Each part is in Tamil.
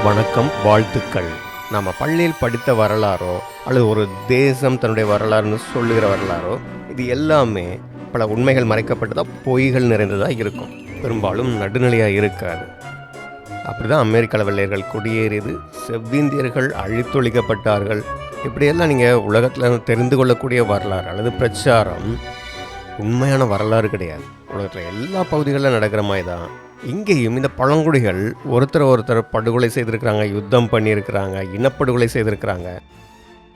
வணக்கம், வாழ்த்துக்கள். நம்ம பள்ளியில் படித்த வரலாறோ அல்லது ஒரு தேசம் தன்னுடைய வரலாறுன்னு சொல்லுகிற வரலாறோ, இது எல்லாமே பல உண்மைகள் மறைக்கப்பட்டதா, பொய்கள் நிறைந்ததாக இருக்கும். பெரும்பாலும் நடுநிலையாக இருக்காது. அப்படிதான் அமெரிக்க வெள்ளையர்கள் குடியேறியது, செவ்விந்தியர்கள் அழித்தொழிக்கப்பட்டார்கள். இப்படியெல்லாம் நீங்கள் உலகத்தில் தெரிந்து கொள்ளக்கூடிய வரலாறு அல்லது பிரச்சாரம் உண்மையான வரலாறு கிடையாது. உலகத்தில் எல்லா பகுதிகளிலும் நடக்கிற மாதிரி தான் இங்கேயும் இந்த பழங்குடிகள் ஒருத்தர் படுகொலை செய்திருக்கிறாங்க, யுத்தம் பண்ணியிருக்கிறாங்க, இனப்படுகொலை செய்திருக்கிறாங்க.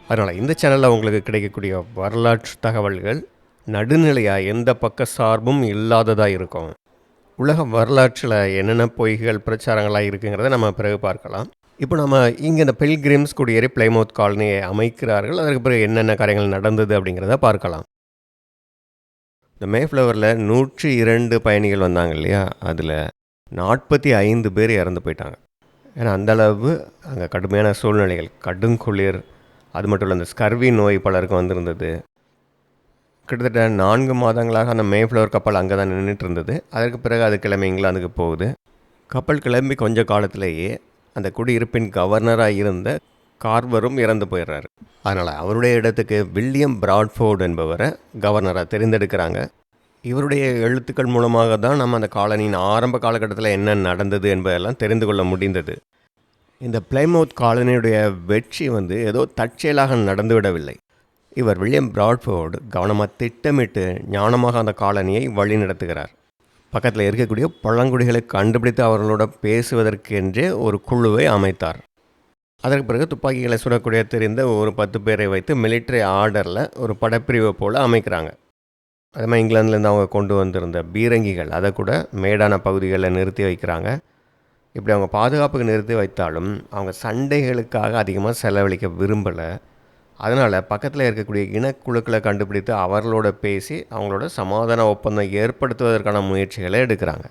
அதனால் இந்த சேனலில் உங்களுக்கு கிடைக்கக்கூடிய வரலாற்று தகவல்கள் நடுநிலையாக எந்த பக்க சார்பும் இல்லாததாக இருக்கும். உலக வரலாற்றில் என்னென்ன பொய்கள் பிரச்சாரங்களாக இருக்குங்கிறத நம்ம பிறகு பார்க்கலாம். இப்போ நம்ம இங்கே இந்த பில்கிரிம்ஸ் குடியேறி பிளைமவுத் காலனியை அமைக்கிறார்கள். அதற்கு பிறகு என்னென்ன காரியங்கள் நடந்தது அப்படிங்கிறத பார்க்கலாம். இந்த மேஃப்ளவரில் 102 பயணிகள் வந்தாங்க இல்லையா, அதில் 45 பேர் இறந்து போயிட்டாங்க. ஏன்னா அந்தளவு அங்கே கடுமையான சூழ்நிலைகள், கடுங்குளிர், அது மட்டும் இல்லை அந்த ஸ்கர்வி நோய் பலருக்கு வந்திருந்தது. கிட்டத்தட்ட 4 மாதங்களாக அந்த மேஃப்ளவர் கப்பல் அங்கே தான் நின்றுட்டு இருந்தது. அதற்கு பிறகு அது கிளம்பி இங்கிலாந்துக்கு போகுது. கப்பல் கிளம்பி கொஞ்ச காலத்திலேயே அந்த குடியிருப்பின் கவர்னராக இருந்த கார்வரும் இறந்து போயிடுறாரு. அதனால் அவருடைய இடத்துக்கு வில்லியம் பிராட்ஃபோர்டு என்பவரை கவர்னராக தெரிந்தெடுக்கிறாங்க. இவருடைய எழுத்துக்கள் மூலமாக தான் நம்ம அந்த காலனியின் ஆரம்ப காலகட்டத்தில் என்ன நடந்தது என்பதெல்லாம் தெரிந்து கொள்ள முடிந்தது. இந்த பிளைமவுத் காலனியுடைய வெற்றி ஏதோ தற்செயலாக நடந்துவிடவில்லை. இவர் வில்லியம் பிராட்ஃபோர்டு கவனமாக திட்டமிட்டு ஞானமாக அந்த காலனியை வழி நடத்துகிறார். பக்கத்தில் இருக்கக்கூடிய பழங்குடிகளை கண்டுபிடித்து அவர்களோட பேசுவதற்கென்றே ஒரு குழுவை அமைத்தார். அதற்கு பிறகு துப்பாக்கிகளை சுடக்கூடிய தெரிந்த ஒரு 10 பேரை வைத்து மிலிட்ரி ஆர்டரில் ஒரு படப்பிரிவை போல் அமைக்கிறாங்க. அதே மாதிரி இங்கிலாந்துலேருந்து அவங்க கொண்டு வந்திருந்த பீரங்கிகள் அதை கூட மேடான பகுதிகளில் நிறுத்தி வைக்கிறாங்க. இப்படி அவங்க பாதுகாப்புக்கு நிறுத்தி வைத்தாலும் அவங்க சண்டைகளுக்காக அதிகமாக செலவழிக்க விரும்பலை. அதனால் பக்கத்தில் இருக்கக்கூடிய இனக்குழுக்களை கண்டுபிடித்து அவர்களோட பேசி அவங்களோட சமாதான ஒப்பந்தம் ஏற்படுத்துவதற்கான முயற்சிகளை எடுக்கிறாங்க.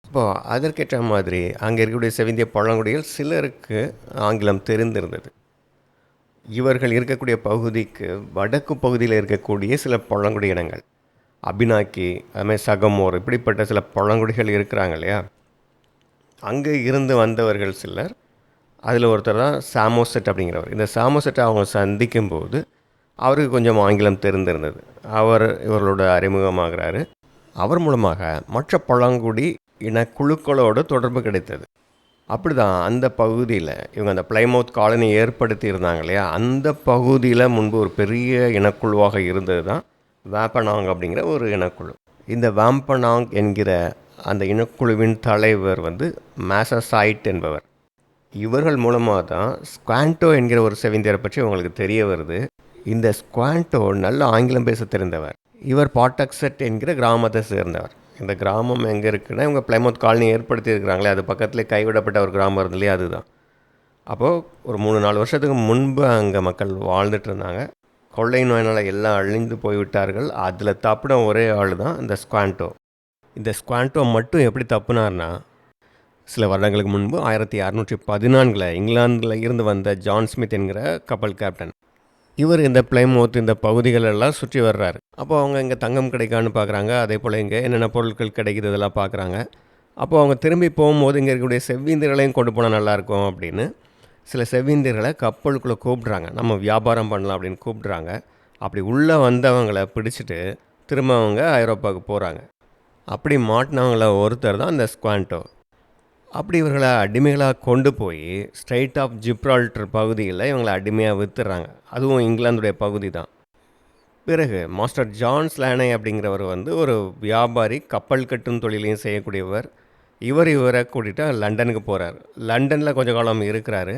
இப்போது அதற்கேற்ற மாதிரி அங்கே இருக்கக்கூடிய செவிந்திய பழங்குடிகள் சிலருக்கு ஆங்கிலம் தெரிந்திருந்தது. இவர்கள் இருக்கக்கூடிய பகுதிக்கு வடக்கு பகுதியில் இருக்கக்கூடிய சில பழங்குடி இனங்கள், அபினாக்கி, அதுமாதிரி சகமோர், இப்படிப்பட்ட சில பழங்குடிகள் இருக்கிறாங்க இல்லையா, அங்கே இருந்து வந்தவர்கள் சிலர். அதில் ஒருத்தர் தான் சாமோசெட் அப்படிங்கிறவர். இந்த சாமோசெட்டை அவங்க சந்திக்கும்போது அவருக்கு கொஞ்சம் ஆங்கிலம் தெரிந்திருந்தது. அவர் இவர்களோட அறிமுகமாகிறாரு. அவர் மூலமாக மற்ற பழங்குடி இனக்குழுக்களோடு தொடர்பு கிடைத்தது. அப்படி தான் அந்த பகுதியில் இவங்க அந்த பிளைமவுத் காலனி ஏற்படுத்தி இருந்தாங்க இல்லையா, அந்த பகுதியில் முன்பு ஒரு பெரிய இனக்குழுவாக இருந்தது தான் வேம்பனாங் அப்படிங்கிற ஒரு இனக்குழு. இந்த வேம்பனாங் என்கிற அந்த இனக்குழுவின் தலைவர் மேசசைட் என்பவர். இவர்கள் மூலமாக தான் ஸ்குவாண்டோ என்கிற ஒரு செவிந்தியரை பற்றி உங்களுக்கு தெரிய வருது. இந்த ஸ்குவாண்டோ நல்ல ஆங்கிலம் பேச தெரிந்தவர். இவர் பாட்டக்செட் என்கிற கிராமத்தை சேர்ந்தவர். இந்த கிராமம் எங்கே இருக்குன்னா, இவங்க பிளைமவுத் காலனி ஏற்படுத்தி இருக்கிறாங்களே, அது பக்கத்தில் கைவிடப்பட்ட ஒரு கிராமம் இருந்தலையே, அதுதான். அப்போது ஒரு 3-4 வருஷத்துக்கு முன்பு அங்கே மக்கள் வாழ்ந்துட்டு இருந்தாங்க. கொள்ளை நோயினால் எல்லாம் அழிந்து போய்விட்டார்கள். அதில் தப்புன ஒரே ஆள் தான் இந்த ஸ்குவாண்டோ. இந்த ஸ்குவாண்டோ மட்டும் எப்படி தப்புனார்னா, சில வருடங்களுக்கு முன்பு 1614 இங்கிலாந்தில் இருந்து வந்த ஜான் ஸ்மித் என்கிற கப்பல் கேப்டன், இவர் இந்த பிளைமவுத் இந்த பகுதிகளெல்லாம் சுற்றி வர்றாரு. அப்போ அவங்க இங்கே தங்கம் கிடைக்கான்னு பார்க்குறாங்க. அதே போல் இங்கே என்னென்ன பொருட்கள் கிடைக்குது இதெல்லாம் பார்க்குறாங்க. அப்போது அவங்க திரும்பி போகும்போது இங்கே இருக்கக்கூடிய செவ்விந்தியர்களையும் கொண்டு போனால் நல்லாயிருக்கும் அப்படின்னு சில செவ்விந்தியர்களை கப்பலுக்குள்ளே கூப்பிட்றாங்க. நம்ம வியாபாரம் பண்ணலாம் அப்படின்னு கூப்பிட்றாங்க. அப்படி உள்ளே வந்தவங்களை பிடிச்சிட்டு திரும்ப அவங்க ஐரோப்பாவுக்கு போகிறாங்க. அப்படி மாட்டினவங்கள ஒருத்தர் தான் இந்த ஸ்குவாண்டோ. அப்படி இவர்களை அடிமைகளாக கொண்டு போய் ஸ்ட்ரைட் ஆஃப் ஜிப்ரால்டர் பகுதியில் இவங்களை அடிமையாக விற்றுறாங்க. அதுவும் இங்கிலாந்துடைய பகுதி தான். பிறகு மாஸ்டர் ஜான் ஸ்லானை அப்படிங்கிறவர் ஒரு வியாபாரி, கப்பல் கட்டும் தொழிலையும் செய்யக்கூடியவர். இவரை கூட்டிகிட்டு லண்டனுக்கு போகிறார். லண்டனில் கொஞ்ச காலம் இருக்கிறாரு.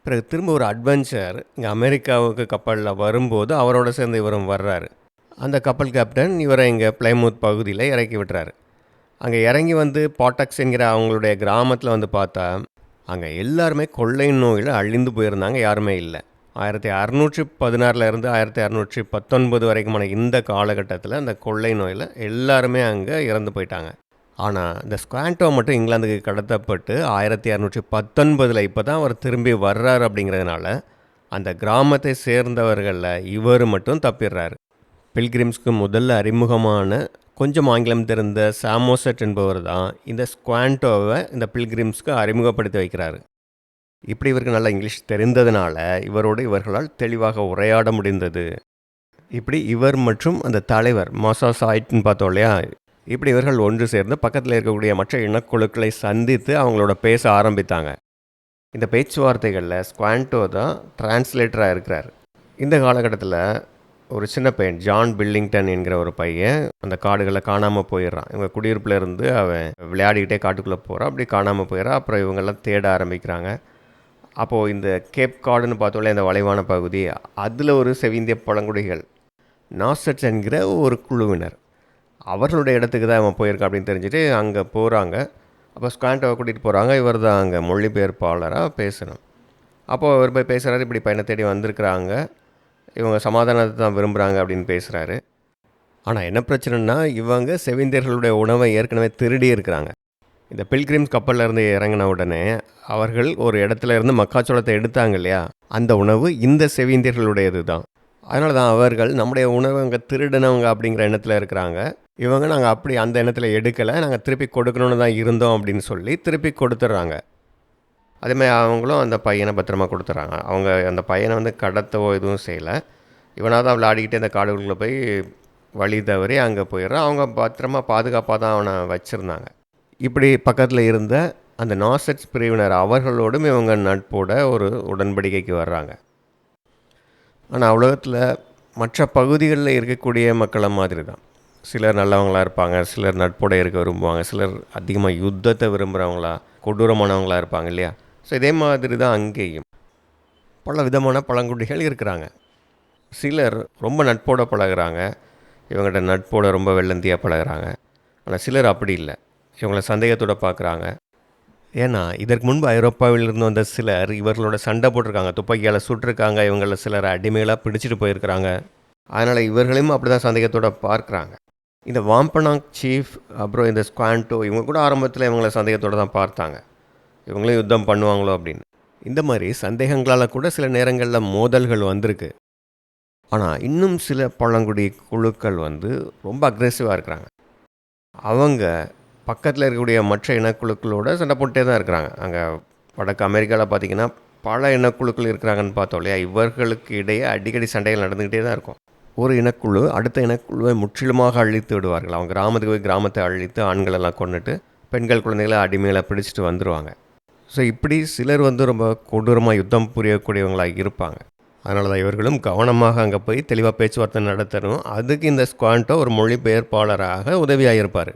பிறகு திரும்ப ஒரு அட்வென்ச்சர் இங்கே அமெரிக்காவுக்கு கப்பலில் வரும்போது அவரோட சேர்ந்து இவரும் வர்றாரு. அந்த கப்பல் கேப்டன் இவரை இங்கே பிளைமவுத் பகுதியில் இறக்கி விட்டுறாரு. அங்கே இறங்கி பாட்டக்ஸ் என்கிற அவங்களுடைய கிராமத்தில் பார்த்தா அங்கே எல்லாருமே கொள்ளை நோயில் அழிந்து போயிருந்தாங்க, யாருமே இல்லை. 1616 1619 வரைக்குமான இந்த காலகட்டத்தில் அந்த கொள்ளை நோயில் எல்லாருமே அங்கே இறந்து போயிட்டாங்க. ஆனால் இந்த ஸ்குவாண்டோ மட்டும் இங்கிலாந்துக்கு கடத்தப்பட்டு 1619 இப்போ தான் அவர் திரும்பி வர்றார். அப்படிங்கிறதுனால அந்த கிராமத்தை சேர்ந்தவர்களில் இவர் மட்டும் தப்பிடுறாரு. பில்கிரிம்ஸ்க்கு முதல்ல அறிமுகமான கொஞ்சம் ஆங்கிலம் தெரிந்த சாமோசெட் என்பவர் தான் இந்த ஸ்குவாண்டோவை இந்த பில்கிரிம்ஸ்க்கு அறிமுகப்படுத்தி வைக்கிறாரு. இப்படி இவருக்கு நல்ல இங்கிலீஷ் தெரிந்ததுனால இவரோடு இவர்களால் தெளிவாக உரையாட முடிந்தது. இப்படி இவர் மற்றும் அந்த தலைவர் மாசா சாய்ட்னு பார்த்தோம் இல்லையா, இப்படி இவர்கள் ஒன்று சேர்ந்து பக்கத்தில் இருக்கக்கூடிய மற்ற இனக்குழுக்களை சந்தித்து அவங்களோட பேச ஆரம்பித்தாங்க. இந்த பேச்சுவார்த்தைகளில் ஸ்குவாண்டோ தான் டிரான்ஸ்லேட்டராக இருக்கிறார். இந்த காலகட்டத்தில் ஒரு சின்ன பையன் ஜான் பில்லிங்டன் என்கிற ஒரு பையன் அந்த காடுகளில் காணாமல் போயிடுறான். இவங்க குடியிருப்பில் இருந்து அவன் விளையாடிக்கிட்டே காட்டுக்குள்ளே போகிறான். அப்படி காணாமல் போயிடறான். அப்புறம் இவங்கெல்லாம் தேட ஆரம்பிக்கிறாங்க. அப்போது இந்த கேப் காடுன்னு பார்த்தோம்ல, இந்த வளைவான பகுதி, அதில் ஒரு செவிந்திய பழங்குடிகள் நாசட்ஸ் என்கிற ஒரு குழுவினர், அவர்களுடைய இடத்துக்கு தான் அவன் போயிருக்கான் அப்படின்னு தெரிஞ்சுட்டு அங்கே போகிறாங்க. அப்போ ஸ்குவாண்டோவை கூட்டிகிட்டு போகிறாங்க. இவர் தான் அங்கே மொழிபெயர்ப்பாளராக பேசணும். அப்போது அவர் போய் பேசுகிறாரு, இப்படி பையனை தேடி வந்திருக்கிறாங்க, இவங்க சமாதானத்தை தான் விரும்புகிறாங்க அப்படின்னு பேசுகிறாரு. ஆனால் என்ன பிரச்சனைனா, இவங்க செவிந்தியர்களுடைய உணவை ஏற்கனவே திருடி இருக்கிறாங்க. இந்த பில்கிரிம்ஸ் கப்பலில் இருந்து இறங்கின உடனே அவர்கள் ஒரு இடத்துல இருந்து மக்காச்சோளத்தை எடுத்தாங்க இல்லையா, அந்த உணவு இந்த செவிந்தியர்களுடையது தான். அதனால தான் அவர்கள் நம்முடைய உணவை அங்கே திருடினவங்க அப்படிங்கிற எண்ணத்தில் இருக்கிறாங்க. இவங்க நாங்கள் அப்படி அந்த எண்ணத்தில் எடுக்கலை, நாங்கள் திருப்பி கொடுக்கணுன்னு தான் இருந்தோம் அப்படின்னு சொல்லி திருப்பி கொடுத்துட்றாங்க. அதேமாதிரி அவங்களும் அந்த பையனை பத்திரமா கொடுத்துட்றாங்க. அவங்க அந்த பையனை வந்து கடத்தவோ எதுவும் செய்யலை. இவனாக தான் விளையாடிக்கிட்டே அந்த காடுகளுக்குள்ளே போய் வழி தவறி அங்கே போயிடுறான். அவங்க பத்திரமா பாதுகாப்பாக தான் அவனை வச்சுருந்தாங்க. இப்படி பக்கத்தில் இருந்த அந்த நாசட்ஸ் பிரிவினர் அவர்களோடும் இவங்க நட்போட ஒரு உடன்படிக்கைக்கு வர்றாங்க. ஆனால் உலகத்தில் மற்ற பகுதிகளில் இருக்கக்கூடிய மக்களை மாதிரி தான், சிலர் நல்லவங்களாக இருப்பாங்க, சிலர் நட்போட இருக்க விரும்புவாங்க, சிலர் அதிகமாக யுத்தத்தை விரும்புகிறவங்களா கொடூரமானவங்களாக இருப்பாங்க இல்லையா. ஸோ இதே மாதிரி தான் அங்கேயும் பல விதமான பழங்குடிகள் இருக்கிறாங்க. சிலர் ரொம்ப நட்போடு பழகுறாங்க, இவங்கள்ட்ட நட்போட ரொம்ப வெள்ளந்தியாக பழகுறாங்க. ஆனால் சிலர் அப்படி இல்லை, இவங்கள சந்தேகத்தோடு பார்க்குறாங்க. ஏன்னா இதற்கு முன்பு ஐரோப்பாவிலிருந்து வந்த சிலர் இவர்களோட சண்டை போட்டிருக்காங்க, துப்பாக்கியால் சுட்டிருக்காங்க, இவங்கள சிலர் அடிமைகளாக பிடிச்சிட்டு போயிருக்கிறாங்க. அதனால் இவர்களையும் அப்படி தான் சந்தேகத்தோடு பார்க்குறாங்க. இந்த வாம்பனாங் சீஃப் அப்புறம் இந்த ஸ்குவாண்டோ இவங்க கூட ஆரம்பத்தில் இவங்கள சந்தேகத்தோடு தான் பார்த்தாங்க, இவங்களும் யுத்தம் பண்ணுவாங்களோ அப்படின்னு. இந்த மாதிரி சந்தேகங்களால் கூட சில நேரங்களில் மோதல்கள் வந்திருக்கு. ஆனால் இன்னும் சில பழங்குடி குழுக்கள் வந்து ரொம்ப அக்ரெசிவாக இருக்கிறாங்க. அவங்க பக்கத்தில் இருக்கக்கூடிய மற்ற இனக்குழுக்களோட சண்டை போட்டே தான் இருக்கிறாங்க. அங்கே வடக்கு அமெரிக்காவில் பார்த்திங்கன்னா பல இனக்குழுக்கள் இருக்கிறாங்கன்னு பார்த்தோம் இல்லையா. இவர்களுக்கு இடையே அடிக்கடி சண்டைகள் நடந்துக்கிட்டே தான் இருக்கும். ஒரு இனக்குழு அடுத்த இனக்குழுவை முற்றிலுமாக அழித்து விடுவார்கள். அவங்க கிராமத்துக்கு போய் கிராமத்தை அழித்து ஆண்களெல்லாம் கொண்டுட்டு பெண்கள் குழந்தைகளை அடிமைகளை பிடிச்சிட்டு வந்துடுவாங்க. ஸோ இப்படி சிலர் வந்து ரொம்ப கொடூரமாக யுத்தம் புரியக்கூடியவங்களாக இருப்பாங்க. அதனால தான் இவர்களும் கவனமாக அங்கே போய் தெளிவாக பேச்சுவார்த்தை நடத்தணும். அதுக்கு இந்த ஸ்குவாண்டோ ஒரு மொழிபெயர்ப்பாளராக உதவியாக இருப்பார்.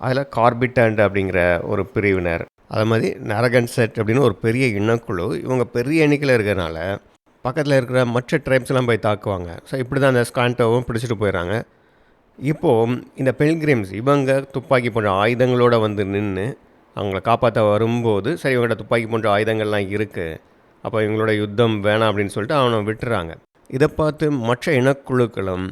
அதில் கார்பிட்டண்ட் அப்படிங்கிற ஒரு பிரிவினர், அது மாதிரி நரகன்செட் அப்படின்னு ஒரு பெரிய இனக்குழு, இவங்க பெரிய எண்ணிக்கையில் இருக்கிறதுனால பக்கத்தில் இருக்கிற மற்ற ட்ரைப்ஸ்லாம் போய் தாக்குவாங்க. ஸோ இப்படி தான் அந்த ஸ்குவாண்டோவும் பிடிச்சிட்டு போயிடறாங்க. இப்போது இந்த பில்கிரிம்ஸ் இவங்க துப்பாக்கி போன்ற ஆயுதங்களோடு வந்து நின்று அவங்கள காப்பாற்ற வரும்போது, சரி இவங்கள்ட்ட துப்பாக்கி போன்ற ஆயுதங்கள்லாம் இருக்குது, அப்போ இவங்களோட யுத்தம் வேணாம் அப்படின்னு சொல்லிட்டு அவனை விட்டுறாங்க. இதை பார்த்து மற்ற இனக்குழுக்களும்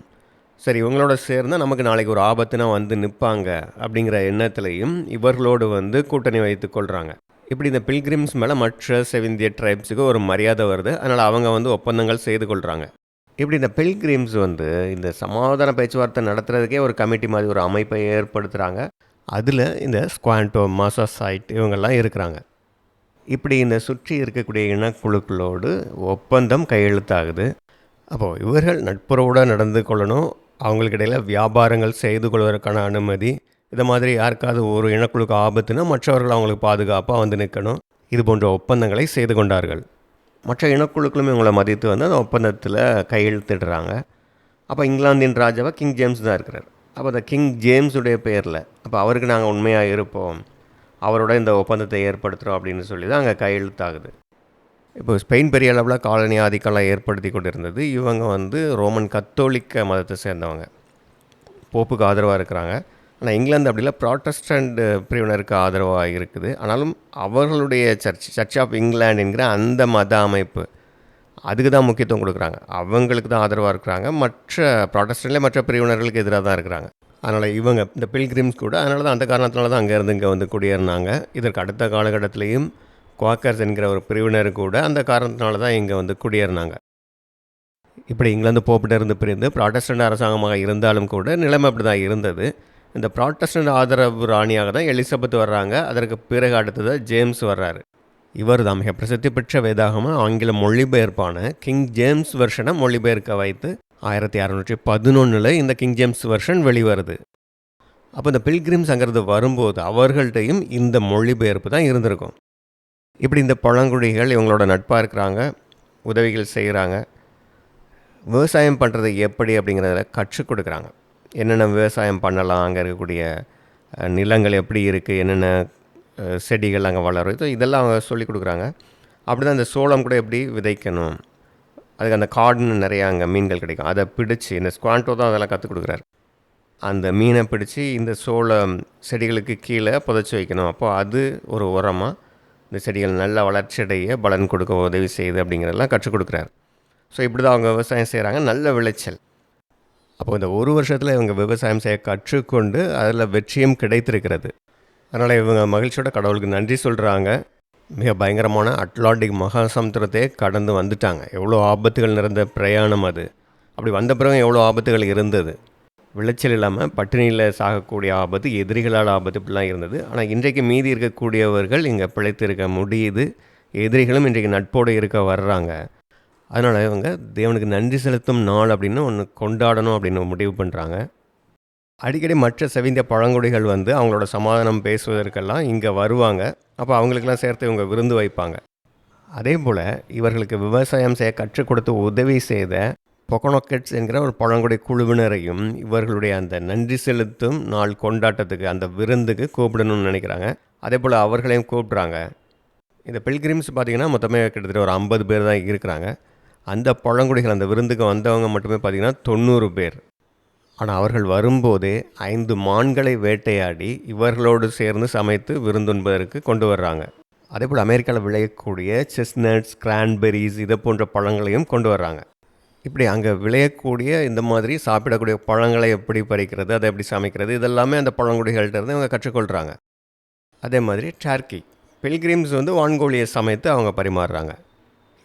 சரி இவங்களோட சேர்ந்தால் நமக்கு நாளைக்கு ஒரு ஆபத்துனா வந்து நிற்பாங்க அப்படிங்கிற எண்ணத்துலையும் இவர்களோடு வந்து கூட்டணி வைத்து கொள்கிறாங்க. இப்படி இந்த பில்கிரிம்ஸ் மேலே மற்ற செவிந்திய ட்ரைப்ஸுக்கு ஒரு மரியாதை வருது. அதனால் அவங்க வந்து ஒப்பந்தங்கள் செய்து கொள்கிறாங்க. இப்படி இந்த பில்கிரிம்ஸ் வந்து இந்த சமாதான பேச்சுவார்த்தை நடத்துறதுக்கே ஒரு கமிட்டி மாதிரி ஒரு அமைப்பை ஏற்படுத்துகிறாங்க. அதில் இந்த ஸ்குவாண்டோ, மாசா சாய்ட் இவங்கெல்லாம் இருக்கிறாங்க. இப்படி இந்த சுற்றி இருக்கக்கூடிய இனக்குழுக்களோடு ஒப்பந்தம் கையெழுத்தாகுது. அப்போது இவர்கள் நட்புறவோடு நடந்து கொள்ளணும், அவங்களுக்கு இடையில் வியாபாரங்கள் செய்து கொள்வதற்கான அனுமதி, இதை மாதிரி யாருக்காவது ஒரு இனக்குழுக்கு ஆபத்துனா மற்றவர்கள் அவங்களுக்கு பாதுகாப்பாக வந்து நிற்கணும், இது போன்ற ஒப்பந்தங்களை செய்து கொண்டார்கள். மற்ற இனக்குழுக்களும் இவங்களை மதித்து வந்து அந்த ஒப்பந்தத்தில் கையெழுத்திடுறாங்க. அப்போ இங்கிலாந்தின் ராஜாவாக கிங் ஜேம்ஸ் தான் இருக்கிறார். அப்போ அந்த கிங் ஜேம்ஸுடைய பேரில் அப்போ அவருக்கு நாங்கள் உண்மையாக இருப்போம், அவரோட இந்த ஒப்பந்தத்தை ஏற்படுத்துகிறோம் அப்படின்னு சொல்லி தான் அங்கே கையெழுத்தாகுது. இப்போ ஸ்பெயின் பெரிய அளவில் காலனி ஆதிக்கம்லாம் ஏற்படுத்தி கொண்டு இருந்தது. இவங்க வந்து ரோமன் கத்தோலிக்க மதத்தை சேர்ந்தவங்க, போப்புக்கு ஆதரவாக இருக்கிறாங்க. ஆனால் இங்கிலாந்து அப்படிலாம் ப்ராட்டஸ்டன்ட் பிரிவினருக்கு ஆதரவாக இருக்குது. ஆனாலும் அவர்களுடைய சர்ச் ஆஃப் இங்கிலாந்து என்கிற அந்த மத அமைப்பு அதுக்கு தான் முக்கியத்துவம் கொடுக்குறாங்க, அவங்களுக்கு தான் ஆதரவாக இருக்கிறாங்க. மற்ற ப்ராட்டஸ்டன்ட்லேயே மற்ற பிரிவினர்களுக்கு எதிராக தான் இருக்கிறாங்க. அதனால் இவங்க இந்த பில்கிரிம்ஸ் கூட அதனால தான் அந்த காரணத்தினால தான் அங்கேருந்து இங்கே வந்து குடியேறினாங்க. இதற்கு அடுத்த காலகட்டத்திலையும் குவாக்கர்ஸ் என்கிற ஒரு பிரிவினர் கூட அந்த காரணத்தினால தான் இங்கே வந்து குடியேறினாங்க. இப்படி இங்கிலாந்து போப்பிட்ட இருந்து பிரிந்து ப்ராட்டஸ்டன்ட் அரசாங்கமாக இருந்தாலும் கூட நிலைமை அப்படி தான் இருந்தது. இந்த ப்ராட்டஸ்டன்ட் ஆதரவு ராணியாக தான் எலிசபெத் வர்றாங்க. அதற்கு பிறகு அடுத்ததாக ஜேம்ஸ் வர்றாரு. இவர் தான் மிக பிரசித்தி பெற்ற வேதாகம ஆங்கில மொழிபெயர்ப்பான கிங் ஜேம்ஸ் வெர்ஷனை மொழிபெயர்க்க வைத்து 1611 இந்த கிங் ஜேம்ஸ் வெர்ஷன் வெளிவருது. அப்போ இந்த பில்கிரிம்ஸ்ங்கிறது வரும்போது அவர்கள்ட்டையும் இந்த மொழிபெயர்ப்பு தான் இருந்திருக்கும். இப்படி இந்த பழங்குடிகள் இவங்களோட நட்பாக இருக்கிறாங்க, உதவிகள் செய்கிறாங்க, விவசாயம் பண்ணுறது எப்படி அப்படிங்கிறத கற்றுக் கொடுக்குறாங்க. என்னென்ன விவசாயம் பண்ணலாம், அங்கே இருக்கக்கூடிய நிலங்கள் எப்படி இருக்குது, என்னென்ன செடிகள் அங்கே வளரும், இதெல்லாம் அவங்க சொல்லிக் கொடுக்குறாங்க. அப்படி தான் இந்த சோளம் கூட எப்படி விதைக்கணும், அதுக்கு அந்த கார்டுன்னு நிறையா அங்கே மீன்கள் கிடைக்கும், அதை பிடிச்சி இந்த ஸ்குவாண்டோ தான் அதெல்லாம் கற்றுக் கொடுக்குறாரு. அந்த மீனை பிடிச்சி இந்த சோளம் செடிகளுக்கு கீழே புதைச்சி வைக்கணும். அப்போ அது ஒரு உரமாக இந்த செடிகள் நல்ல வளர்ச்சியடைய பலன் கொடுக்க உதவி செய்யுது அப்படிங்கிறதெல்லாம் கற்றுக் கொடுக்குறாரு. ஸோ இப்படி தான் அவங்க விவசாயம் செய்கிறாங்க, நல்ல விளைச்சல். அப்போது இந்த ஒரு வருஷத்தில் இவங்க விவசாயம் செய்ய கற்றுக்கொண்டு அதில் வெற்றியும் கிடைத்திருக்கிறது. அதனால் இவங்க மகிழ்ச்சியோட கடவுளுக்கு நன்றி சொல்கிறாங்க. மிக பயங்கரமான அட்லாண்டிக் மகாசமுத்திரத்தையே கடந்து வந்துட்டாங்க. எவ்வளோ ஆபத்துகள் நிறைந்த பிரயாணம் அது. அப்படி வந்த பிறகு எவ்வளோ ஆபத்துகள் இருந்தது. விளைச்சல் இல்லாமல் பட்டினியில் சாகக்கூடிய ஆபத்து, எதிரிகளால் ஆபத்து, இப்படிலாம் இருந்தது. ஆனால் இன்றைக்கு மீதி இருக்கக்கூடியவர்கள் இங்கே பிழைத்து இருக்க முடியுது. எதிரிகளும் இன்றைக்கு நட்போடு இருக்க வர்றாங்க. அதனால் இவங்க தேவனுக்கு நன்றி செலுத்தும் நாள் அப்படின்னு ஒன்று கொண்டாடணும் அப்படின்னு முடிவு பண்ணுறாங்க. அடிக்கடி மற்ற செவிந்திய பழங்குடிகள் வந்து அவங்களோட சமாதானம் பேசுவதற்கெல்லாம் இங்கே வருவாங்க. அப்போ அவங்களுக்கெல்லாம் சேர்த்து இவங்க விருந்து வைப்பாங்க. அதே போல் இவர்களுக்கு விவசாயம் செய்ய கற்றுக் கொடுத்து உதவி செய்த பொகனோக்கெட்ஸ் என்கிற ஒரு பழங்குடி குழுவினரையும் இவர்களுடைய அந்த நன்றி செலுத்தும் நாள் கொண்டாட்டத்துக்கு, அந்த விருந்துக்கு கூப்பிடணும்னு நினைக்கிறாங்க. அதே போல் அவர்களையும் கூப்பிட்றாங்க. இந்த பில்கிரிம்ஸ் பார்த்திங்கன்னா மொத்தமே கிட்டத்தட்ட ஒரு 50 பேர் தான் இருக்கிறாங்க. அந்த பழங்குடிகள் அந்த விருந்துக்கு வந்தவங்க மட்டுமே பார்த்திங்கன்னா 90 பேர். ஆனால் அவர்கள் வரும்போதே 5 மான்களை வேட்டையாடி இவர்களோடு சேர்ந்து சமைத்து விருந்துண்பதற்கு கொண்டு வர்றாங்க. அதே போல் அமெரிக்காவில் விளையக்கூடிய செஸ்னட்ஸ், கிரான்பெரிஸ், இதை போன்ற பழங்களையும் கொண்டு வர்றாங்க. இப்படி அங்கே விளையக்கூடிய இந்த மாதிரி சாப்பிடக்கூடிய பழங்களை எப்படி பறிக்கிறது, அதை எப்படி சமைக்கிறது, இதெல்லாமே அந்த பழங்குடிகள்கிட்ட இருந்து இவங்க கற்றுக்கொள்கிறாங்க. அதே மாதிரி டர்க்கி பில்கிரிம்ஸ் வந்து வான்கோழியை சமைத்து அவங்க பரிமாறுறாங்க.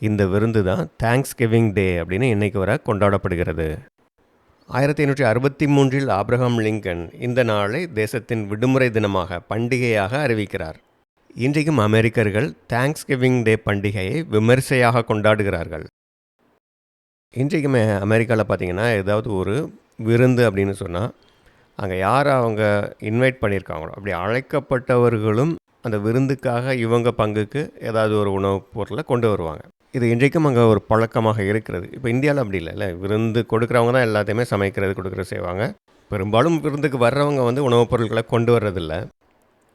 இந்த விருந்து தான் தேங்க்ஸ் கிவிங் டே அப்படின்னு இன்றைக்கு வரை கொண்டாடப்படுகிறது. 1863 ஆப்ரஹாம் லிங்கன் இந்த நாளை தேசத்தின் விடுமுறை தினமாக, பண்டிகையாக அறிவிக்கிறார். இன்றைக்கும் அமெரிக்கர்கள் தேங்க்ஸ் கிவிங் டே பண்டிகையை விமர்சையாக கொண்டாடுகிறார்கள். இன்றைக்குமே அமெரிக்காவில் பார்த்திங்கன்னா ஏதாவது ஒரு விருந்து அப்படின்னு சொன்னால் அங்கே யார் அவங்க இன்வைட் பண்ணியிருக்காங்களோ அப்படி அழைக்கப்பட்டவர்களும் அந்த விருந்துக்காக இவங்க பங்குக்கு ஏதாவது ஒரு உணவுப் பொருளை கொண்டு வருவாங்க. இது இன்றைக்கும் அங்கே ஒரு பழக்கமாக இருக்கிறது. இப்போ இந்தியாவில் அப்படி இல்லை, விருந்து கொடுக்குறவங்க தான் எல்லாத்தையுமே சமைக்கிறது, கொடுக்குறது செய்வாங்க. பெரும்பாலும் விருந்துக்கு வர்றவங்க வந்து உணவுப் பொருட்களை கொண்டு வர்றதில்ல.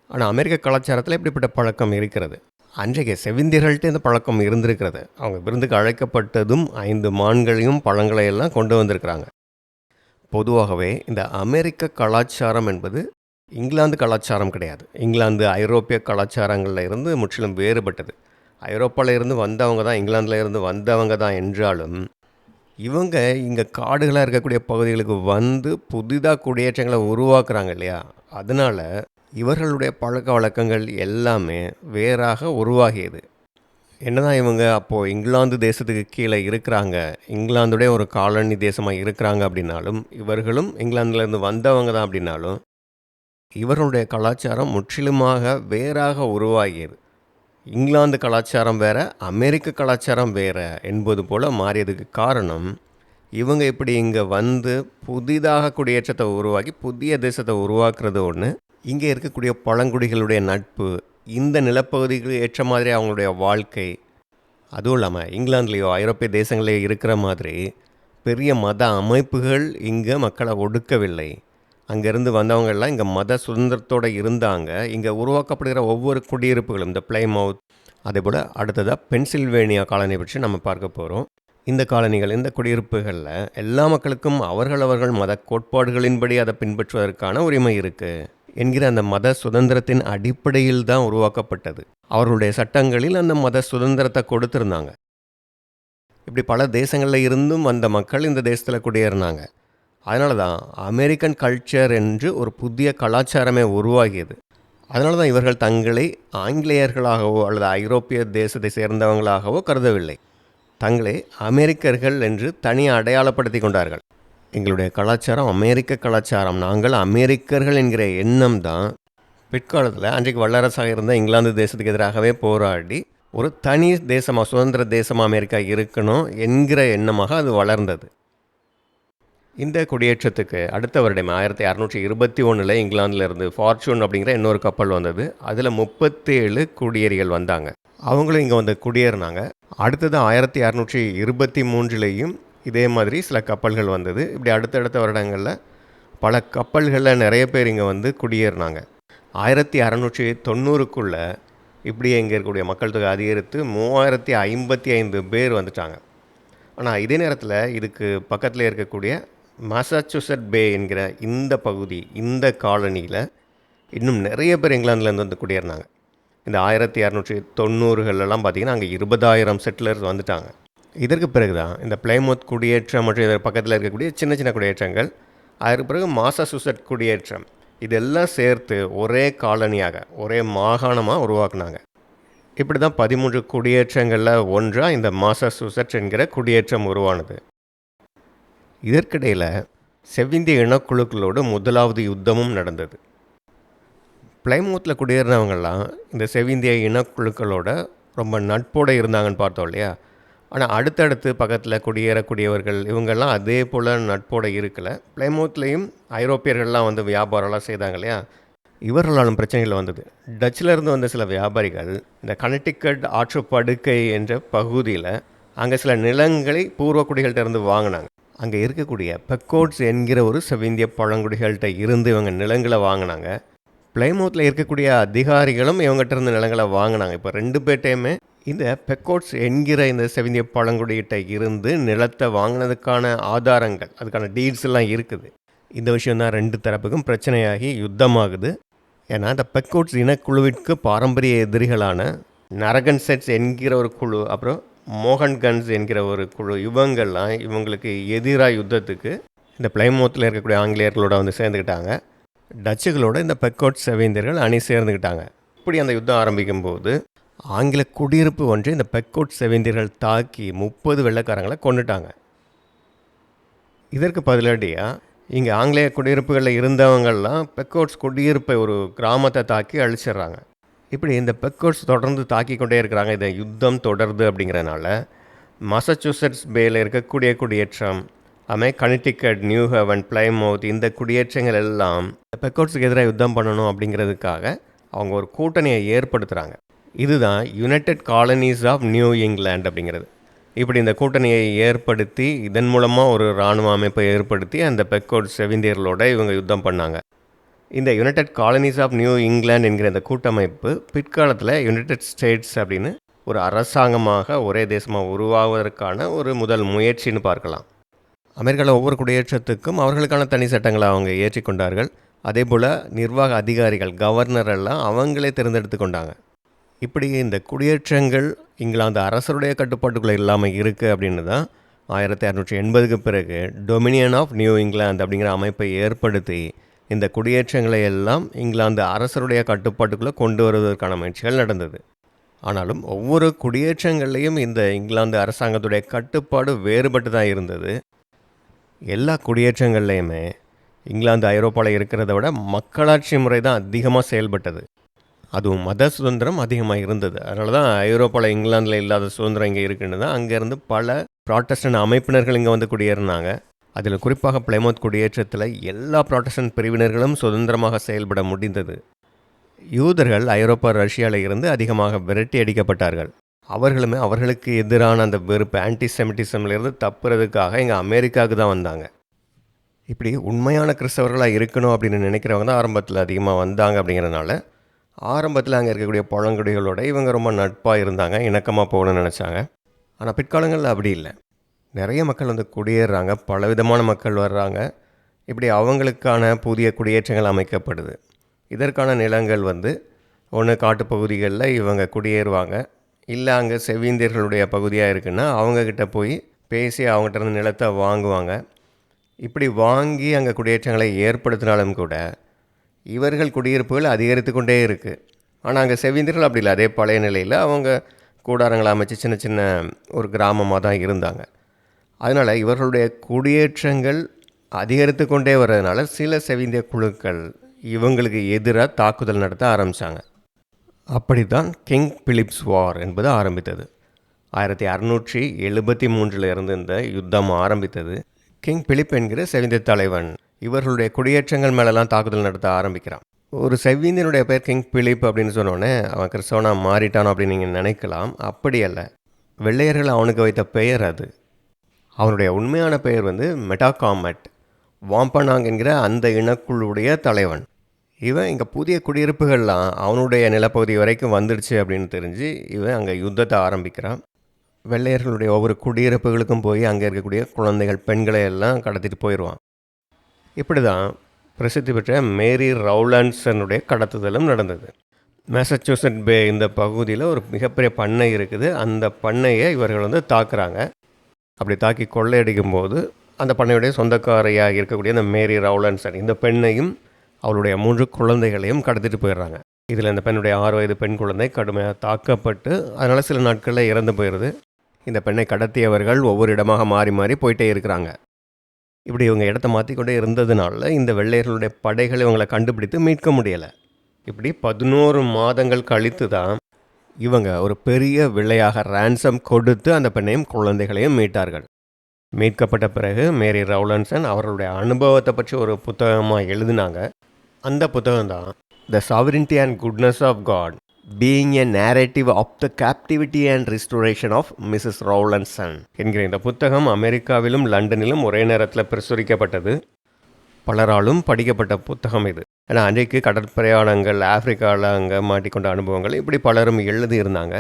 ஆனால் அமெரிக்க கலாச்சாரத்தில் இப்படிப்பட்ட பழக்கம் இருக்கிறது. அன்றைக்கு செவிந்தியர்கள்ட்ட இந்த பழக்கம் இருந்திருக்கிறது. அவங்க விருந்துக்கு அழைக்கப்பட்டதும் 5 மான்களையும் பழங்களையெல்லாம் கொண்டு வந்திருக்கிறாங்க. பொதுவாகவே இந்த அமெரிக்க கலாச்சாரம் என்பது இங்கிலாந்து கலாச்சாரம் கிடையாது. இங்கிலாந்து ஐரோப்பிய கலாச்சாரங்களில் இருந்து முற்றிலும் வேறுபட்டது. ஐரோப்பாவில் இருந்து வந்தவங்க தான், இங்கிலாந்தில் இருந்து வந்தவங்க தான் என்றாலும் இவங்க இங்கே காடுகளாக இருக்கக்கூடிய பகுதிகளுக்கு வந்து புதிதாக குடியேற்றங்களை உருவாக்குறாங்க இல்லையா, அதனால் இவர்களுடைய பழக்க வழக்கங்கள் எல்லாமே வேறாக உருவாகியது. என்னதான் இவங்க அப்போது இங்கிலாந்து தேசத்துக்கு கீழே இருக்கிறாங்க, இங்கிலாந்துடைய ஒரு காலனி தேசமாக இருக்கிறாங்க அப்படின்னாலும், இவர்களும் இங்கிலாந்துலேருந்து வந்தவங்க தான் அப்படின்னாலும், இவர்களுடைய கலாச்சாரம் முற்றிலுமாக வேறாக உருவாகியது. இங்கிலாந்து கலாச்சாரம் வேறு, அமெரிக்க கலாச்சாரம் வேறு என்பது போல் மாறியதுக்கு காரணம், இவங்க இப்படி இங்கே வந்து புதிதாக குடியேற்றத்தை உருவாக்கி புதிய தேசத்தை உருவாக்குறது ஒன்று, இங்கே இருக்கக்கூடிய பழங்குடிகளுடைய நட்பு, இந்த நிலப்பகுதிகளுக்கு ஏற்ற மாதிரி அவங்களுடைய வாழ்க்கை, அதுவும் இல்லாமல் இங்கிலாந்துலேயோ ஐரோப்பிய தேசங்களையோ இருக்கிற மாதிரி பெரிய மத அமைப்புகள் இங்கே மக்களை ஒடுக்கவில்லை. அங்கேருந்து வந்தவங்கெல்லாம் இங்கே மத சுதந்திரத்தோடு இருந்தாங்க. இங்கே உருவாக்கப்படுகிற ஒவ்வொரு குடியிருப்புகளும், இந்த பிளைமவுத், அதே போல் அடுத்ததாக பென்சில்வேனியா காலனி பற்றி நம்ம பார்க்க போகிறோம். இந்த காலனிகள், இந்த குடியிருப்புகளில் எல்லா மக்களுக்கும் அவர்கள் மத கோட்பாடுகளின்படி அதை பின்பற்றுவதற்கான உரிமை இருக்குது என்கிற அந்த மத சுதந்திரத்தின் அடிப்படையில் தான் உருவாக்கப்பட்டது. அவர்களுடைய சட்டங்களில் அந்த மத சுதந்திரத்தை கொடுத்துருந்தாங்க. இப்படி பல தேசங்களில் இருந்தும் வந்த மக்கள் இந்த தேசத்தில் குடியேறினாங்க. அதனால தான் அமெரிக்கன் கல்ச்சர் என்று ஒரு புதிய கலாச்சாரமே உருவாகியது. அதனால தான் இவர்கள் தங்களை ஆங்கிலேயர்களாகவோ அல்லது ஐரோப்பிய தேசத்தை சேர்ந்தவங்களாகவோ கருதவில்லை. தங்களை அமெரிக்கர்கள் என்று தனியாக அடையாளப்படுத்தி கொண்டார்கள். எங்களுடைய கலாச்சாரம் அமெரிக்க கலாச்சாரம், நாங்கள் அமெரிக்கர்கள் என்கிற எண்ணம் தான் பிற்காலத்தில் அன்றைக்கு வல்லரசாக இருந்த இங்கிலாந்து தேசத்துக்கு எதிராகவே போராடி ஒரு தனி தேசமாக, சுதந்திர தேசமாக அமெரிக்கா இருக்கணும் என்கிற எண்ணமாக அது வளர்ந்தது. இந்த குடியேற்றத்துக்கு அடுத்த வருடம் 1621 இங்கிலாந்தில் இருந்து ஃபார்ச்சூன் அப்படிங்கிற இன்னொரு கப்பல் வந்தது. அதில் 37 குடியேறிகள் வந்தாங்க. அவங்களும் இங்கே வந்து குடியேறினாங்க. அடுத்தது 1623 இதே மாதிரி சில கப்பல்கள் வந்தது. இப்படி அடுத்தடுத்த வருடங்களில் பல கப்பல்களில் நிறைய பேர் இங்கே வந்து குடியேறினாங்க. 1690 இப்படியே இங்கே இருக்கக்கூடிய மக்கள் தொகை அதிகரித்து 3055 பேர் வந்துட்டாங்க. ஆனால் இதே நேரத்தில் இதுக்கு பக்கத்தில் இருக்கக்கூடிய மாசாச்சுசெட் பே என்கிற இந்த பகுதி, இந்த காலனியில் இன்னும் நிறைய பேர் இங்கிலாந்துலேருந்து வந்து குடியேறினாங்க. இந்த 1690 பார்த்திங்கன்னா அங்கே 20,000 செட்டிலர்ஸ் வந்துட்டாங்க. இதற்கு பிறகு தான் இந்த பிளைமவுத் குடியேற்றம் மற்றும் இதற்கு பக்கத்தில் இருக்கக்கூடிய சின்ன சின்ன குடியேற்றங்கள், அதற்கு பிறகு மாசாசுசெட் குடியேற்றம், இதெல்லாம் சேர்த்து ஒரே காலனியாக, ஒரே மாகாணமாக உருவாக்குனாங்க. இப்படி தான் 13 குடியேற்றங்களில் ஒன்றாக இந்த மாசாசுசெட் என்கிற குடியேற்றம் உருவானது. இதற்கிடையில் செவ்விந்திய இனக்குழுக்களோடு முதலாவது யுத்தமும் நடந்தது. பிளைமவுத்தில் குடியேறினவங்கள்லாம் இந்த செவ்விந்திய இனக்குழுக்களோட ரொம்ப நட்போடு இருந்தாங்கன்னு பார்த்தோம் இல்லையா? ஆனால் அடுத்தடுத்து பக்கத்தில் குடியேறக்கூடியவர்கள் இவங்கெல்லாம் அதே போல் நட்போடு இருக்கலை. பிளைமவுத்லேயும் ஐரோப்பியர்கள்லாம் வந்து வியாபாரம்லாம் செய்தாங்க இல்லையா? இவர்களாலும் பிரச்சனைகள் வந்தது. டச்சிலேருந்து வந்த சில வியாபாரிகள் இந்த கனெக்டிகட் ஆற்றுப்படுக்கை என்ற பகுதியில் அங்கே சில நிலங்களை பூர்வக்குடிகள்கிட்ட இருந்து வாங்கினாங்க. அங்கே இருக்கக்கூடிய பெக்கோட்ஸ் என்கிற ஒரு செவ்விந்திய பழங்குடிகள்கிட்ட இருந்து இவங்க நிலங்களை வாங்கினாங்க. பிளைமவுத்தில் இருக்கக்கூடிய அதிகாரிகளும் இவங்ககிட்ட இருந்து நிலங்களை வாங்கினாங்க. இப்போ 2 பேர்ட்டையுமே இந்த பெக்கோட்ஸ் என்கிற இந்த செவ்விந்திய பழங்குடிகிட்ட இருந்து நிலத்தை வாங்கினதுக்கான ஆதாரங்கள், அதுக்கான டீட்ஸ் எல்லாம் இருக்குது. இந்த விஷயம் தான் 2 தரப்புக்கும் பிரச்சனையாகி யுத்தமாகுது. ஏன்னா இந்த பெக்கோட்ஸ் இனக்குழுவிற்கு பாரம்பரிய எதிரிகளான நரகன்செட்ஸ் என்கிற ஒரு குழு, அப்புறம் மோகன்கன்ஸ் என்கிற ஒரு குழு, இவங்கெல்லாம் இவங்களுக்கு எதிராக யுத்தத்துக்கு இந்த பிளைமவுத்தில் இருக்கக்கூடிய ஆங்கிலேயர்களோட வந்து சேர்ந்துக்கிட்டாங்க. டச்சுகளோட இந்த பெக்கோட்ஸ் செவேந்தியர்கள் அணி சேர்ந்துக்கிட்டாங்க. இப்படி அந்த யுத்தம் ஆரம்பிக்கும் போது ஆங்கில குடியிருப்பு ஒன்று இந்த பெக்கோட்ஸ் செவேந்தியர்கள் தாக்கி 30 வெள்ளைக்காரங்களை கொண்டுட்டாங்க. இதற்கு பதிலடியாக இங்கே ஆங்கிலேய குடியிருப்புகளில் இருந்தவங்கள்லாம் பெக்கோட்ஸ் குடியிருப்பை, ஒரு கிராமத்தை தாக்கி அழிச்சிடுறாங்க. இப்படி இந்த பெக்கோட்ஸ் தொடர்ந்து தாக்கி கொண்டே இருக்கிறாங்க. இந்த யுத்தம் தொடருது. அப்படிங்கிறனால மாசச்சூசெட்ஸ் பேயில் இருக்கக்கூடிய குடியேற்றம், அதுமாதிரி கனெக்டிகட், நியூ ஹேவன், பிளைமவுத், இந்த குடியேற்றங்கள் எல்லாம் பெக்கோட்ஸுக்கு எதிராக யுத்தம் பண்ணணும் அப்படிங்கிறதுக்காக அவங்க ஒரு கூட்டணியை ஏற்படுத்துகிறாங்க. இதுதான் United Colonies of New England அப்படிங்கிறது. இப்படி இந்த கூட்டணியை ஏற்படுத்தி இதன் மூலமாக ஒரு இராணுவ அமைப்பை ஏற்படுத்தி அந்த பெக்கோட்ஸ் செவிந்தியர்களோட இவங்க யுத்தம் பண்ணாங்க. இந்த United Colonies of New England என்கிற இந்த கூட்டமைப்பு பிற்காலத்தில் யுனைடெட் ஸ்டேட்ஸ் அப்படின்னு ஒரு அரசாங்கமாக, ஒரே தேசமாக உருவாவதற்கான ஒரு முதல் முயற்சின்னு பார்க்கலாம். அமெரிக்காவில் ஒவ்வொரு குடியேற்றத்துக்கும் அவர்களுக்கான தனி சட்டங்களை அவங்க ஏற்றிக்கொண்டார்கள். அதே போல் நிர்வாக அதிகாரிகள், கவர்னர் எல்லாம் அவங்களே தேர்ந்தெடுத்து கொண்டாங்க. இப்படி இந்த குடியேற்றங்கள் இங்கிலாந்து அரசருடைய கட்டுப்பாட்டுக்குள்ளே இல்லாமல் இருக்குது அப்படின்னு தான் 1680க்கு பிறகு டொமினியன் ஆஃப் நியூ இங்கிலாந்து அப்படிங்கிற அமைப்பை ஏற்படுத்தி இந்த குடியேற்றங்களை எல்லாம் இங்கிலாந்து அரசருடைய கட்டுப்பாட்டுக்குள்ளே கொண்டு வருவதற்கான முயற்சிகள் நடந்தது. ஆனாலும் ஒவ்வொரு குடியேற்றங்கள்லேயும் இந்த இங்கிலாந்து அரசாங்கத்துடைய கட்டுப்பாடு வேறுபட்டு தான் இருந்தது. எல்லா குடியேற்றங்கள்லேயுமே இங்கிலாந்து ஐரோப்பாவில் இருக்கிறத விட மக்களாட்சி முறை தான் அதிகமாக செயல்பட்டது. அதுவும் மத சுதந்திரம் அதிகமாக இருந்தது. அதனால தான் ஐரோப்பாவில் இங்கிலாந்தில் இல்லாத சுதந்திரம் இங்கே இருக்குன்னு தான் அங்கேருந்து பல ப்ராட்டஸ்டன்ட் அமைப்பினர்கள் இங்கே வந்து குடியேறினாங்க. அதில் குறிப்பாக பிளைமவுத் குடியேற்றத்தில் எல்லா ப்ராட்டஸ்டன்ட் பிரிவினர்களும் சுதந்திரமாக செயல்பட முடிந்தது. யூதர்கள் ஐரோப்பா, ரஷ்யாவில் இருந்து அதிகமாக விரட்டி அடிக்கப்பட்டார்கள். அவர்களுமே அவர்களுக்கு எதிரான அந்த வெறுப்பு, ஆன்டிசெமிட்டிசம்லேருந்து தப்புறதுக்காக இங்கே அமெரிக்காவுக்கு தான் வந்தாங்க. இப்படி உண்மையான கிறிஸ்தவர்களாக இருக்கணும் அப்படின்னு நினைக்கிறவங்க தான் ஆரம்பத்தில் அதிகமாக வந்தாங்க. அப்படிங்கிறதுனால ஆரம்பத்தில் அங்கே இருக்கக்கூடிய பழங்குடிகளோட இவங்க ரொம்ப நட்பாக இருந்தாங்க, இணக்கமாக போகணும்னு நினச்சாங்க. ஆனால் பிற்காலங்களில் அப்படி இல்லை. நிறைய மக்கள் வந்து குடியேறுறாங்க, பலவிதமான மக்கள் வர்றாங்க. இப்படி அவங்களுக்கான புதிய குடியேற்றங்கள் அமைக்கப்படுது. இதற்கான நிலங்கள் வந்து ஒன்று காட்டுப்பகுதிகளில் இவங்க குடியேறுவாங்க, இல்லை அங்கே செவ்விந்தியர்களுடைய பகுதியாக இருக்குன்னா அவங்கக்கிட்ட போய் பேசி அவங்ககிட்ட இருந்து நிலத்தை வாங்குவாங்க. இப்படி வாங்கி அங்கே குடியேற்றங்களை ஏற்படுத்தினாலும் கூட இவர்கள் குடியிருப்புகள் அதிகரித்து கொண்டே இருக்குது. ஆனால் அங்கே செவ்விந்தியர்கள் அப்படி இல்லை, அதே பழைய நிலையில் அவங்க கூடாரங்களை அமைச்சு சின்ன சின்ன ஒரு கிராமமாக தான் இருந்தாங்க. அதனால் இவர்களுடைய குடியேற்றங்கள் அதிகரித்து கொண்டே வர்றதுனால சில செவ்விந்திய குழுக்கள் இவங்களுக்கு எதிராக தாக்குதல் நடத்த ஆரம்பித்தாங்க. அப்படித்தான் கிங் பிலிப்ஸ் வார் என்பது ஆரம்பித்தது. 1673 இருந்து இந்த யுத்தம் ஆரம்பித்தது. கிங் பிலிப் என்கிற செவிந்திய தலைவன் இவர்களுடைய குடியேற்றங்கள் மேலெல்லாம் தாக்குதல் நடத்த ஆரம்பிக்கிறான். ஒரு செவ்விந்தியனுடைய பேர் கிங் பிலிப் அப்படின்னு சொன்னோடனே அவன் கிறிஸ்தவனா மாறிட்டானோ அப்படின்னு நீங்கள் நினைக்கலாம். அப்படி அல்ல, வெள்ளையர்கள் அவனுக்கு வைத்த பெயர் அது. அவனுடைய உண்மையான பெயர் மெட்டாகாமெட், வாம்பனாங் என்கிற அந்த இனக்குழுவுடைய தலைவன். இவன் இங்கே புதிய குடியிருப்புகள்லாம் அவனுடைய நிலப்பகுதி வரைக்கும் வந்துடுச்சு அப்படின்னு தெரிஞ்சு இவன் அங்கே யுத்தத்தை ஆரம்பிக்கிறான். வெள்ளையர்களுடைய ஒவ்வொரு குடியிருப்புகளுக்கும் போய் அங்கே இருக்கக்கூடிய குழந்தைகள், பெண்களை எல்லாம் கடத்திட்டு போயிடுவான். இப்படி தான் பிரசித்தி பெற்ற மேரி ரவுலண்ட்சனுடைய கடத்துதலும் நடந்தது. மேசச்சூசட் பே இந்த பகுதியில் ஒரு மிகப்பெரிய பண்ணை இருக்குது. அந்த பண்ணையை இவர்கள் தாக்குறாங்க. அப்படி தாக்கி கொள்ளையடிக்கும் போது அந்த பண்ணையுடைய சொந்தக்காரையாக இருக்கக்கூடிய அந்த மேரி ரவுலண்ட்சன் இந்த பெண்ணையும் அவளுடைய 3 குழந்தைகளையும் கடத்திட்டு போயிடுறாங்க. இதில் இந்த பெண்ணுடைய 6 வயது பெண் குழந்தை கடுமையாக தாக்கப்பட்டு அதனால் சில நாட்களில் இறந்து போயிடுது. இந்த பெண்ணை கடத்தியவர்கள் ஒவ்வொரு இடமாக மாறி மாறி போயிட்டே இருக்கிறாங்க. இப்படி இவங்க இடத்த மாற்றிக்கொண்டே இருந்ததுனால இந்த வெள்ளையர்களுடைய படைகள் இவங்களை கண்டுபிடித்து மீட்க முடியலை. இப்படி 11 மாதங்கள் கழித்து தான் இவங்க ஒரு பெரிய விலையாக ரேன்சம் கொடுத்து அந்த பெண்ணையும் குழந்தைகளையும் மீட்டார்கள். மீட்கப்பட்ட பிறகு மேரி ரவுலண்ட்சன் அவர்களுடைய அனுபவத்தை பற்றி ஒரு புத்தகமாக எழுதினாங்க. அந்த புத்தகம் தான் the sovereignty and goodness of God being a narrative of the captivity and restoration of Mrs Rowlandson என்கிற இந்த புத்தகம் அமெரிக்காவிலும் லண்டனிலும் ஒரே நேரத்தில் பிரசுரிக்கப்பட்டது. பலராலும் படிக்கப்பட்ட புத்தகம் இது. ஏன்னா அன்றைக்கு கடற்பிரயாணங்கள், ஆப்பிரிக்காவில் அங்கே மாட்டிக்கொண்ட அனுபவங்கள், இப்படி பலரும் எழுதியிருந்தாங்க.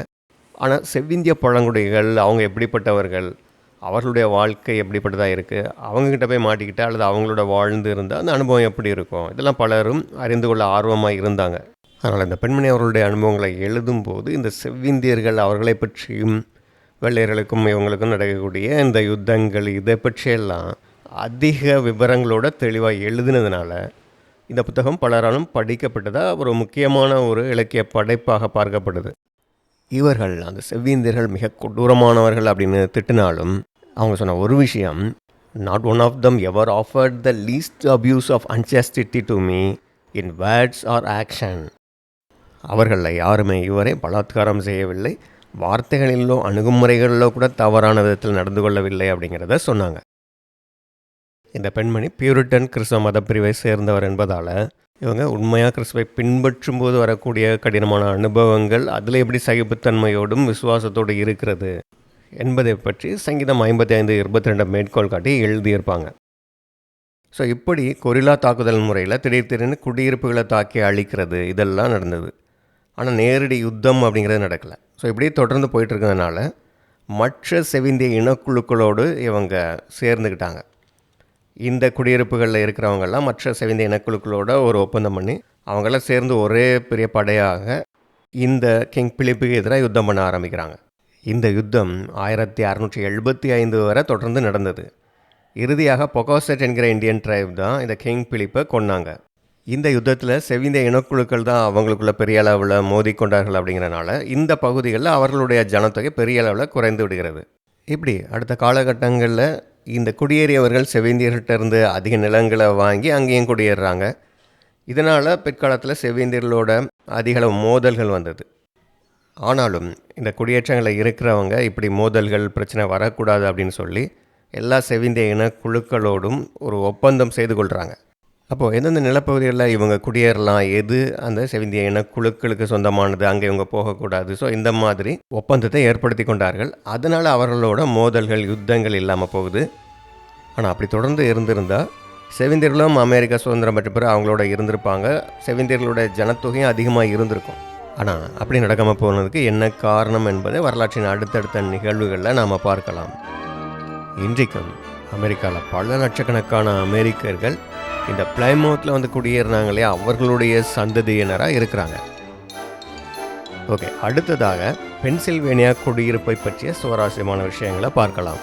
ஆனால் செவ்விந்திய பழங்குடிகள் அவங்க எப்படிப்பட்டவர்கள், அவர்களுடைய வாழ்க்கை எப்படிப்பட்டதாக இருக்குது, அவங்கக்கிட்ட போய் மாட்டிக்கிட்டால் அல்லது அவங்களோட வாழ்ந்து இருந்தால் அந்த அனுபவம் எப்படி இருக்கும், இதெல்லாம் பலரும் அறிந்து கொள்ள ஆர்வமாக இருந்தாங்க. அதனால் இந்த பெண்மணி அவர்களுடைய அனுபவங்களை எழுதும்போது இந்த செவ்விந்தியர்கள் அவர்களை பற்றியும் வெள்ளையர்களுக்கும் இவங்களுக்கும் நடக்கக்கூடிய இந்த யுத்தங்கள் இதை பற்றியெல்லாம் அதிக விவரங்களோட தெளிவாக எழுதினதுனால இந்த புத்தகம் பலராலும் படிக்கப்பட்டதாக ஒரு முக்கியமான ஒரு இலக்கிய படைப்பாக பார்க்கப்படுது. இவர்கள் அந்த செவ்விந்தியர்கள் மிக கொடூரமானவர்கள் அப்படின்னு திட்டினாலும் அவங்க சொன்ன ஒரு விஷயம், not one of them ever offered the least abuse of unchastity to me in words or action. அவர்களில் யாருமே இவரை பலாத்காரம் செய்யவில்லை, வார்த்தைகளிலோ அணுகுமுறைகளிலோ கூட தவறான விதத்தில் நடந்து கொள்ளவில்லை அப்படிங்கிறத சொன்னாங்க. இந்த பெண்மணி பியூரிட்டன் கிறிஸ்தவ மதப்பிரிவை சேர்ந்தவர் என்பதால் இவங்க உண்மையாக கிறிஸ்துவை பின்பற்றும் போது வரக்கூடிய கடினமான அனுபவங்கள் அதில் எப்படி சகிப்புத்தன்மையோடும் விசுவாசத்தோடு இருக்கிறது என்பதை பற்றி சங்கீதம் 55:22 மேற்கோள் காட்டி எழுதியிருப்பாங்க. ஸோ இப்படி கொரில்லா தாக்குதல் முறையில் திடீர்னு குடியிருப்புகளை தாக்கி அழிக்கிறது இதெல்லாம் நடந்தது. ஆனால் நேரடி யுத்தம் அப்படிங்கிறது நடக்கலை. ஸோ இப்படி தொடர்ந்து போயிட்டு இருக்கிறதுனால மற்ற செவிந்திய இனக்குழுக்களோடு இவங்க சேர்ந்துக்கிட்டாங்க. இந்த குடியிருப்புகளில் இருக்கிறவங்கெல்லாம் மற்ற செவிந்திய இனக்குழுக்களோட ஒரு ஒப்பந்தம் பண்ணி அவங்களாம் சேர்ந்து ஒரே பெரிய படையாக இந்த கிங் பிலிப்புக்கு எதிராக யுத்தம் பண்ண ஆரம்பிக்கிறாங்க. இந்த யுத்தம் 1675 வரை தொடர்ந்து நடந்தது. இறுதியாக பொகாசெட் என்கிற இந்தியன் ட்ரைப் தான் இந்த கிங் பிலிப்பை கொன்னாங்க. இந்த யுத்தத்தில் செவிந்திய இனக்குழுக்கள் தான் அவங்களுக்குள்ள பெரிய அளவில் மோதிக்கொண்டார்கள். அப்படிங்கிறனால இந்த பகுதிகளில் அவர்களுடைய ஜனத்தொகை பெரிய அளவில் குறைந்து விடுகிறது. இப்படி அடுத்த காலகட்டங்களில் இந்த குடியேறியவர்கள் செவிந்தியர்கிட்டருந்து அதிக நிலங்களை வாங்கி அங்கேயும் குடியேறுறாங்க. இதனால் பிற்காலத்தில் செவிந்தியர்களோட அதிக அளவு மோதல்கள் வந்தது. ஆனாலும் இந்த குடியேற்றங்களில் இருக்கிறவங்க இப்படி மோதல்கள் பிரச்சனை வரக்கூடாது அப்படின்னு சொல்லி எல்லா செவிந்திய இனக்குழுக்களோடும் ஒரு ஒப்பந்தம் செய்து கொள்கிறாங்க. அப்போது எந்தெந்த நிலப்பகுதிகளில் இவங்க குடியேறலாம், எது அந்த செவிந்திய இனக்குழுக்களுக்கு சொந்தமானது, அங்கே இவங்க போகக்கூடாது, ஸோ இந்த மாதிரி ஒப்பந்தத்தை ஏற்படுத்தி கொண்டார்கள். அதனால் அவர்களோட மோதல்கள், யுத்தங்கள் இல்லாமல் போகுது. ஆனால் அப்படி தொடர்ந்து இருந்திருந்தால் செவிந்தியர்களும் அமெரிக்கா சுதந்திரம் பெற்ற பிறகு அவங்களோட இருந்திருப்பாங்க. செவிந்தியர்களோட ஜனத்தொகையும் அதிகமாக இருந்திருக்கும். ஆனால் அப்படி நடக்காமல் போனதுக்கு என்ன காரணம் என்பதை வரலாற்றின் அடுத்தடுத்த நிகழ்வுகளில் நாம் பார்க்கலாம். இன்றைக்கும் அமெரிக்காவில் பல லட்சக்கணக்கான அமெரிக்கர்கள் இந்த பிளைமவுத்தில் குடியேறினாங்களே அவர்களுடைய சந்ததியினராக இருக்கிறாங்க. ஓகே, அடுத்ததாக பென்சில்வேனியா குடியிருப்பை பற்றிய சுவாரஸ்யமான விஷயங்களை பார்க்கலாம்.